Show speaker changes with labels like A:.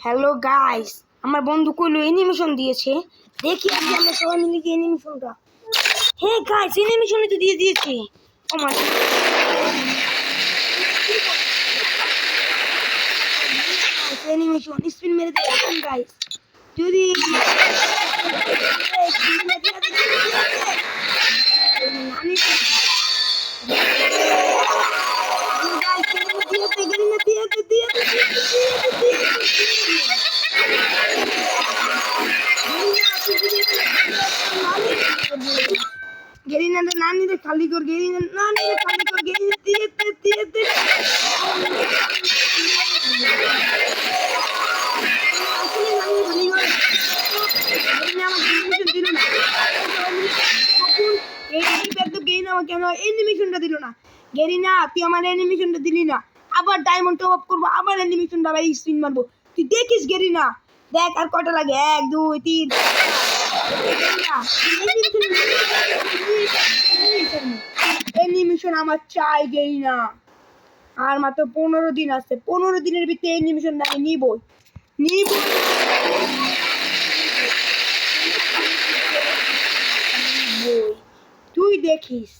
A: Hello guys, আমার বন্ধু কইলো অ্যানিমেশন দিয়েছে। দেখি আজকে আমরা সবাই মিলে কি অ্যানিমেশনটা। হে গাইস, অ্যানিমেশনই তো দিয়ে দিয়েছে। ও মাই অ্যানিমেশন স্পিন মেরে দেখুন গাইস। যদি গেরিনা নানি রে খালি কর, গেরিনা নানি রে খালি কর, গেরিনা দিয়ে অ্যানিমেশনটা দিল না। গেরিনা তুই আমার অ্যানিমেশনটা দিলি না, আবার ডায়মন্ড টপ আপ করবো, আবার অ্যানিমেশনটা ভাই স্পিন মারবো। তুই দেখিস গেরিনা, দেখ আর কটা লাগে, 1 2 3 অ্যানিমেশন আমার চাই গেরিনা। আর মাত্র 15 দিন আছে, 15 দিনের ভিতরে অ্যানিমেশন আমি নিবই। তুই দেখিস।